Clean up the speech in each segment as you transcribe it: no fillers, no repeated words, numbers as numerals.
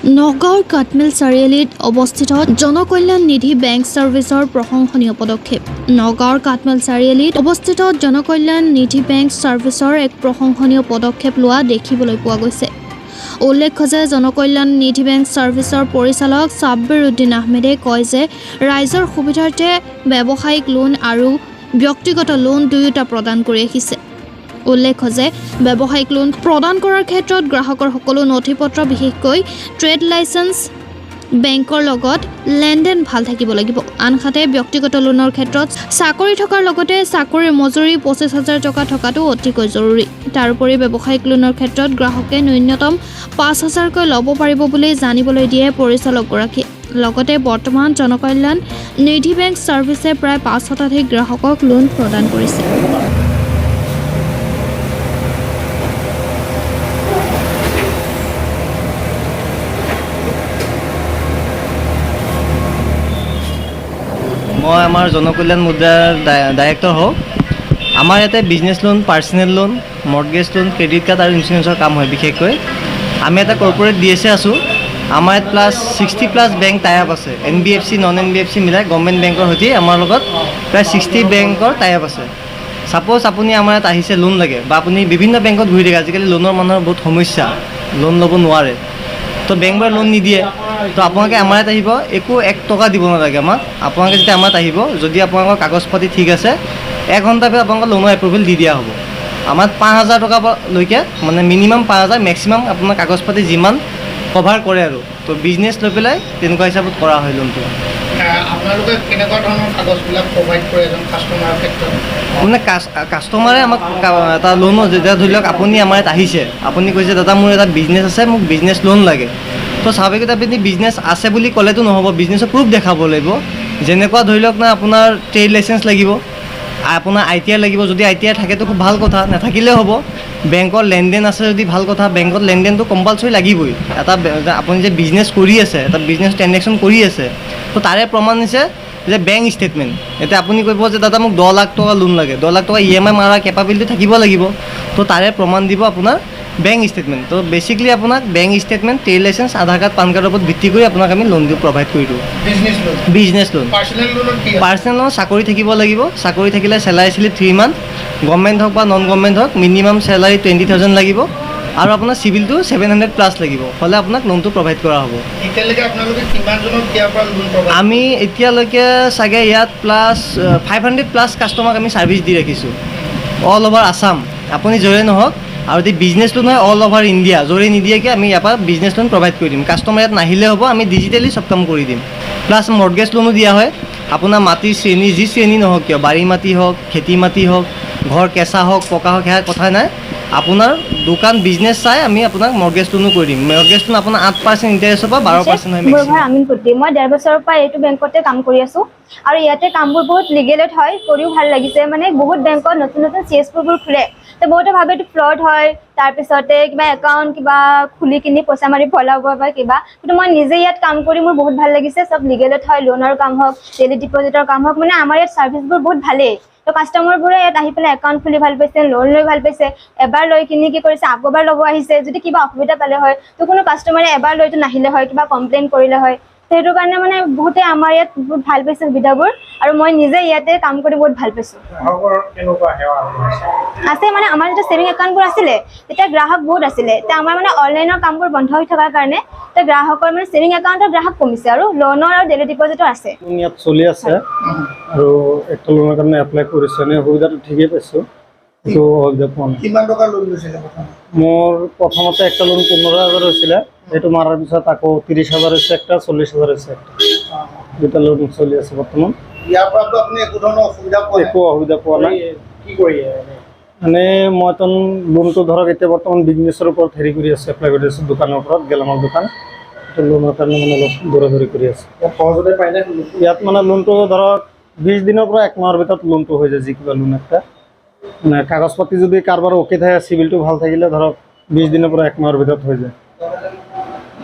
নগাঁৱৰ কাটমিল চাৰিআলিত অৱস্থিত জনকল্যাণ নিধি বেংক ছাৰ্ভিচৰ প্ৰশংসনীয় পদক্ষেপ। নগাঁৱৰ কাটমিল চাৰিআলিত অৱস্থিত জনকল্যাণ নিধি বেংক ছাৰ্ভিচৰ এক প্ৰশংসনীয় পদক্ষেপ লোৱা দেখিবলৈ পোৱা গৈছে। উল্লেখ্য যে জনকল্যাণ নিধি বেংক ছাৰ্ভিচৰ পৰিচালক ছাব্বিৰ উদ্দিন আহমেদে কয় যে ৰাইজৰ সুবিধাৰ্থে ব্যৱসায়িক লোন আৰু ব্যক্তিগত লোন দুয়োটা প্ৰদান কৰি আহিছে। উল্লেখ্য যে ব্যৱসায়িক লোন প্ৰদান কৰাৰ ক্ষেত্ৰত গ্ৰাহকৰ সকলো নথিপত্ৰ বিশেষকৈ ট্ৰেড লাইচেন্স বেংকৰ লগত লেনদেন ভাল থাকিব লাগিব। আনহাতে ব্যক্তিগত লোনৰ ক্ষেত্ৰত চাকৰি থকাৰ লগতে চাকৰিৰ মজুৰি 25,000 টকা থকাটো অতিকৈ জৰুৰী। তাৰোপৰি ব্যৱসায়িক লোনৰ ক্ষেত্ৰত গ্ৰাহকে ন্যূনতম 5,000কৈ ল'ব পাৰিব বুলি জানিবলৈ দিয়ে পৰিচালকগৰাকীয়ে। লগতে বৰ্তমান জনকল্যাণ নিধি বেংক ছাৰ্ভিচে প্ৰায় 5 শতাধিক গ্ৰাহকক লোন প্ৰদান কৰিছে। মই আমাৰ জনকল্যাণ মুদ্ৰাৰ ডাইৰেক্টৰ হওঁ। আমাৰ ইয়াতে business loan, personal loan, mortgage loan, credit card আৰু ইঞ্চুৰেঞ্চৰ কাম হয়। বিশেষকৈ আমি এটা কৰ্পৰেট DSA আছোঁ। আমাৰ ইয়াত প্লাছ 60+ বেংক টাই আপ আছে। NBFC, নন NBFC মিলাই গভৰ্ণমেণ্ট বেংকৰ সৈতে আমাৰ লগত প্ৰায় 60 বেংকৰ টাই আপ আছে। ছাপ'জ আপুনি আমাৰ ইয়াত আহিছে, লোন লাগে বা আপুনি বিভিন্ন বেংকত ঘূৰি থাকে। আজিকালি লোনৰ মানুহৰ বহুত সমস্যা, লোন ল'ব নোৱাৰে, তো বেংকবোৰে লোন নিদিয়ে। তো আপোনালোকে আমাৰ ইয়াত আহিব, একো 1 টকা দিব নালাগে আমাক। আপোনালোকে যেতিয়া আমাৰ ইয়াত আহিব, যদি আপোনালোকৰ কাগজ পাতি ঠিক আছে, 1 ঘণ্টাৰ পিছত আপোনালোকৰ লোনৰ এপ্ৰুভেল দি দিয়া হ'ব। আমাৰ 5,000 টকালৈকে, মানে মিনিমাম 5,000, মেক্সিমাম আপোনাৰ কাগজ পাতি যিমান কভাৰ কৰে আৰু। তো বিজনেছ লৈ পেলাই তেনেকুৱা হিচাপত কৰা হয় লোনটো। আপোনালোকে কেনেকুৱা ধৰণৰ কাগজবিলাক প্ৰভাইড কৰে এজন কাষ্টমাৰৰ ক্ষেত্ৰত? মানে কাষ্টমাৰে আমাক এটা লোনৰ, যেতিয়া ধৰি লওক আপুনি আমাৰ ইয়াত আহিছে, আপুনি কৈছে দাদা মোৰ এটা বিজনেছ আছে, মোক বিজনেছ লোন লাগে। তো স্বাভাৱিকতে আপুনি বিজনেছ আছে বুলি ক'লেতো নহ'ব, বিজনেছৰ প্ৰুফ দেখাব লাগিব। যেনেকুৱা ধৰি লওক না, আপোনাৰ ট্ৰেড লাইচেন্স লাগিব, আপোনাৰ ITR লাগিব। যদি ITR থাকেতো খুব ভাল কথা, নাথাকিলেও হ'ব। বেংকৰ লেনদেন আছে যদি ভাল কথা, বেংকত লেনদেনটো কম্পালচৰি লাগিবই। এটা আপুনি যে বিজনেছ কৰি আছে, এটা বিজনেছ ট্ৰেনজেকশ্যন কৰি আছে, তো তাৰে প্ৰমাণ হৈছে যে বেংক ষ্টেটমেণ্ট। এতিয়া আপুনি ক'ব যে দাদা মোক 10 লাখ টকা লোন লাগে, 10 লাখ টকা EMI মাৰা কেপাবিলিটি থাকিব লাগিব। তো তাৰে প্ৰমাণ দিব আপোনাৰ বেংক ষ্টেটমেণ্ট। তো বেচিকলি আপোনাক বেংক ষ্টেটমেণ্ট, ট্ৰেড লাইচেন্স, আধাৰ কাৰ্ড, পান কাৰ্ডৰ ওপৰত ভিত্তি কৰি আপোনাক আমি লোনটো প্ৰভাইড কৰি দিওঁ। Business loan. পাৰ্চনেল লোন চাকৰি থাকিব লাগিব। চাকৰি থাকিলে চেলাৰী শ্লিপ 3 মান্থ, গভৰ্ণমেণ্ট হওক বা নন গভৰ্ণমেণ্ট হওক, মিনিমাম চেলাৰী 20,000 লাগিব আৰু আপোনাৰ চিভিলটো 700+ লাগিব, হ'লে আপোনাক লোনটো প্ৰভাইড কৰা হ'ব। আমি এতিয়ালৈকে চাগে ইয়াত প্লাছ 500+ কাষ্টমাৰক আমি ছাৰ্ভিচ দি ৰাখিছোঁ, অল অভাৰ আছাম। আপুনি য'ৰে নহওক, আৰু যদি বিজনেছ লোন হয় অল অভাৰ ইণ্ডিয়া, য'ৰে নিদিয়াকৈ আমি ইয়াৰ পৰা বিজনেছ লোন প্ৰভাইড কৰি দিম। কাষ্টমাৰ ইয়াত নাহিলে হ'ব, আমি ডিজিটেলি চব কাম কৰি দিম। প্লাছ মৰ্টগেজ লোনো দিয়া হয়। আপোনাৰ মাটিৰ শ্ৰেণী, যি শ্ৰেণী নহওক কিয়, বাৰী মাটি হওক, খেতি মাটি হওক, ঘৰ কেঁচা হওক, পকা হওক, সেয়া কথা নাই। আপোনাৰ দোকান বিজনেছ চাই আমি আপোনাক মৰ্টগেজ লোনো কৰি দিম। মৰ্টগেজ লোন আপোনাৰ 8% ইণ্টাৰেষ্টৰ পৰা 12% হয়। মোৰ ঘৰ আমিনপুটি। মই 1.5 বছৰৰ পৰা এইটো বেংকতে কাম কৰি আছোঁ আৰু ইয়াতে কামবোৰ বহুত লিগেলত হয়, কৰিও ভাল লাগিছে। মানে বহুত বেংকত নতুন নতুন CSPবোৰ খোলে, তো বহুতে ভাবে এইটো ফ্ৰড হয়, তাৰপিছতে কিবা একাউণ্ট কিবা খুলি কিনি পইচা মাৰি পলাব বা কিবা। কিন্তু মই নিজে ইয়াত কাম কৰি মোৰ বহুত ভাল লাগিছে। চব লিগেলত হয়, লোনৰ কাম হওক, ডেইলি ডিপজিটৰ কাম হওক, মানে আমাৰ ইয়াত ছাৰ্ভিচবোৰ বহুত ভালেই। তো কাষ্টমাৰবোৰে ইয়াত আহি পেলাই একাউণ্ট খুলি ভাল পাইছে, লোন লৈ ভাল পাইছে। এবাৰ লৈ কিনি কি কৰিছে, আকৌ এবাৰ ল'ব আহিছে। যদি কিবা অসুবিধা পালে হয়, তো কোনো কাষ্টমাৰে এবাৰ লৈতো নাহিলে হয়, কিবা কমপ্লেইন কৰিলে হয়। সেইটো কাৰণে মানে বহুতে আমাৰ ইয়াত বহুত ভাল পাইছে সুবিধাবোৰ, আৰু মই নিজে ইয়াতে কাম কৰি বহুত ভাল পাইছোঁ। আছে মানে আমাৰ যেতিয়া ছেভিং একাউণ্টবোৰ আছিলে, তেতিয়া গ্ৰাহক বহুত আছিলে। এতিয়া আমাৰ মানে অনলাইনৰ কামবোৰ বন্ধ হৈ থকাৰ কাৰণে এতিয়া গ্ৰাহকৰ মানে ছেভিং একাউণ্টৰ গ্ৰাহক কমিছে, আৰু লোনৰ আৰু ডেইলি ডিপজিটৰ আছে। ইয়াত চলি আছে আৰু একটা লোনৰ কাৰণে এপ্লাই কৰিছে, এনে সুবিধাটো ঠিকেই পাইছোঁ। এইটো অসুবিধা পোৱা নাই। কিমান টকা লোন লৈছিলে? মোৰ প্ৰথমতে একটা লোন 15,000 হৈছিলে, সেইটো মাৰাৰ পিছত আকৌ 30,000 হৈছে একটা, 40,000 হৈছে একটা। দুটা লোন চলি আছে বৰ্তমান। ইয়াৰ পৰাতো আপুনি একো ধৰণৰ অসুবিধা পোৱা নাই? একো অসুবিধা পোৱা নাই। কি কৰি মানে মইতো লোনটো ধৰক এতিয়া বৰ্তমান বিজনেছৰ ওপৰত হেৰি কৰি আছোঁ, এপ্লাই কৰি আছোঁ, দোকানৰ ওপৰত, গেলামাল দোকান। সেইটো লোনৰ কাৰণে মানে অলপ দৌৰা-দৌৰি কৰি আছোঁ। সহজতে পাই যায় ইয়াত মানে লোনটো ধৰক 20 দিনৰ পৰা 1 মাহৰ ভিতৰত লোনটো হৈ যায়। যি কিবা লোন একটা মানে কাগজ পাতি যদি কাৰোবাৰ অ'কে থাকে, চিভিলটো ভাল থাকিলে ধৰক 20 দিনৰ পৰা 1 মাহৰ ভিতৰত হৈ যায়।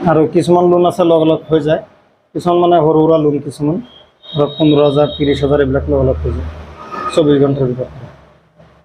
আৰু কিছুমান লোন আছে লগ লগ হৈ যায়, কিছুমান মানে সৰু সুৰা লোন, কিছুমান ধৰক 15,000, 30,000 এইবিলাক লগ লগ হৈ যায় 24 ঘণ্টাৰ ভিতৰত।